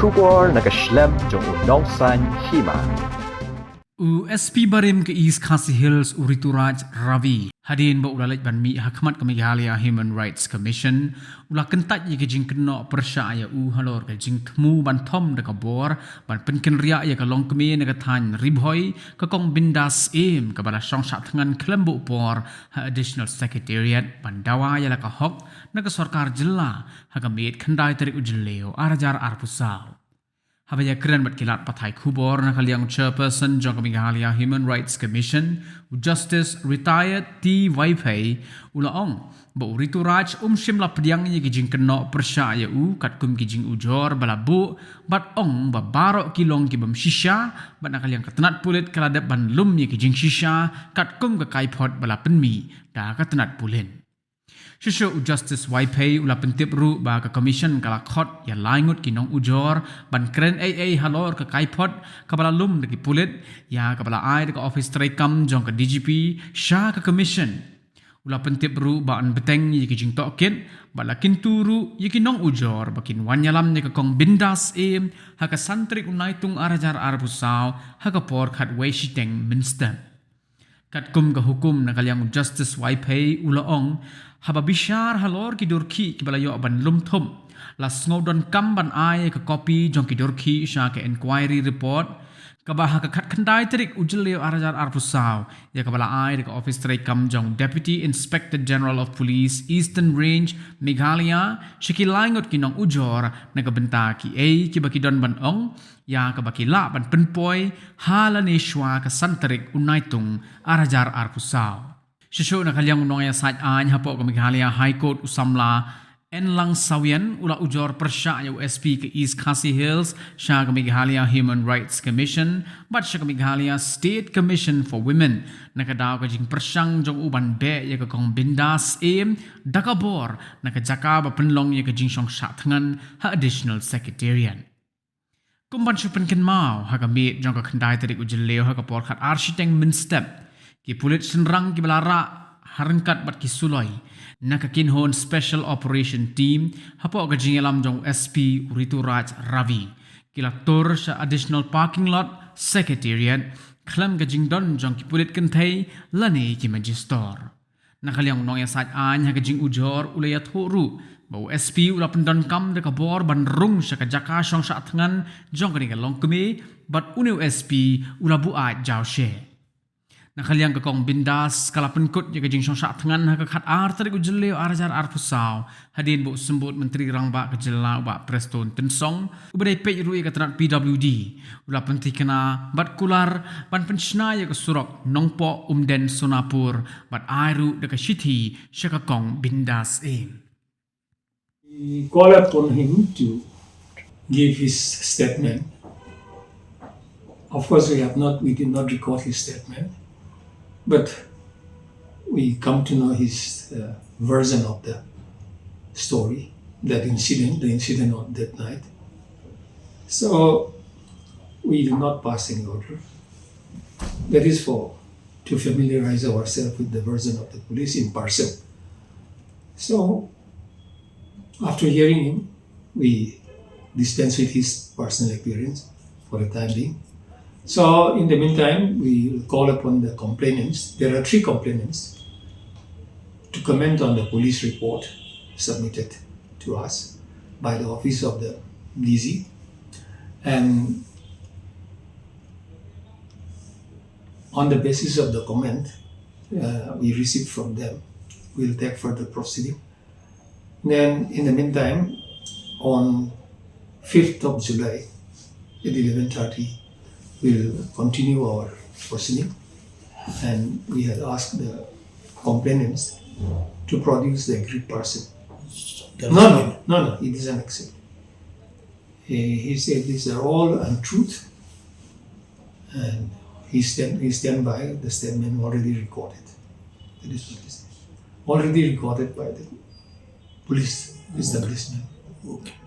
Kubor nakaslem jong unongsan Hima. SP Barim ke East Khasi Hills Rituraj Ravi hadin ba ulalaj ban mi hakmat ke Meghalaya Human Rights Commission ula kentat ye ke Jingkynnoh persyaya halor ke Jingkynnoh ban Thom Daka bor ban penken ria ye ke long kemi ne ke than ribhoi ke kong Bindas Syiem ke bala song sak thangan kelembu por ha additional secretariat ban dawa ye la ka hok ne ke sarkar jilla ha ke Miet khandai Tarik ujleo arajar arpusau Habaya keren bat kilat pathai kubor na kaliang chairperson jong Meghalaya Human Rights Commission Justice Retired T. Waipei ulaong ba Rituraj shimla Pdiang ye Jingkynnoh persyaya kat kum kijing ujor balabu bat ong ba barok kilong ki bam shisha bat na kaliang katenat pulit kaladap ban lum ye kijing shisha kat kum ka kaipot bala penmi da katenat pulin Shisho Justice Waipei ula pentip ru ba ka commission kala khot ya laingut kinong ujor ban kren AA halor ka kaipot ka bala lum de pulit ya ka bala ai de office traikam jong ka DGP sha ka commission ula pentip ru ba an beteng ye ki jing toket bala kinturu ye kinong ujor bakin wanyalam ne ka kong Bindas ha ka santrik unaitung arajar arbusau ha ka por khat wei shiteng minster kat kum ka hukum na kaliang Justice Waipei ulaong haba bishar halor ki durki ki balayo ban lum thum las ngodon kam ban ai ka copy jong ki durki sha ka inquiry report ka bah ka khat khandai Tarik ujleo arajar arpusau ya ka bala ai ka office trai kam jong Deputy Inspector General of Police Eastern Range Meghalaya shiki laingot kinong ujor na ka benta ki ki baki don ban ong ya ka baki la ban penpoi halane shwa ka santarik unaitung arajar arpusau Shisho na kaliang unong ya saj an hapo ka Meghalaya High Court usamla enlang sawian ula ujor persya ya USP ke East Khasi Hills sya ka Meghalaya Human Rights Commission bat sya ka Meghalaya State Commission for Women nakadaw ka jing persyang jong uban be ya ka kong Bindas Daka bor nakajaka ba penlong ya ka jing syong shatngan ha additional secretariat kumban syupen ken mau ha ka Miet jong ka khandai Tarik ujleo ha ka por khat architect min step ki pulit senrang ki belara harengkat bat ki suloi nakakinhon special operation team hapo ka jingelam jong SP Rituraj Ravi kilator sa additional parking lot secretariat klam ka jingdon jong ki pulit kenthai lani ki magister nakaliang nong ya sat an ha ka jing ujor ulaya thoru bau SP ula pendon kam de ka bor ban rung sa ka jaka song sa thangan jong ka long kemi bat unu SP ula bu a jaw she nakaliang ka kong Bindas kala penkut ya ka jing syong sak thangan ha ka khat ar Tarik ujleo arajar arpusau hadin bu sembut menteri rangba ka jela ba preston tensong ubadai pe rui ka tranat PWD ula penti kena bat kular ban penshna ya ka surok nongpo umden sonapur bat airu de ka shithi syaka kong Bindas We call upon him to give his statement. Of course, we did not record his statement. But we come to know his version of the story, the incident of that night. So we do not pass any order. That is to familiarize ourselves with the version of the police in person. So after hearing him, we dispense with his personal appearance for the time being. So, in the meantime, we will call upon the complainants. There are 3 complainants to comment on the police report submitted to us by the office of the DZ. And on the basis of the comment we received from them, we will take further proceeding. Then, in the meantime, on 5th of July at 11:30, we'll continue our proceeding, and we had asked the complainants to produce the agreed person. No, he doesn't accept. He said these are all untruth, and he stand by the statement already recorded. That is what he said. Already recorded by the police establishment. Okay.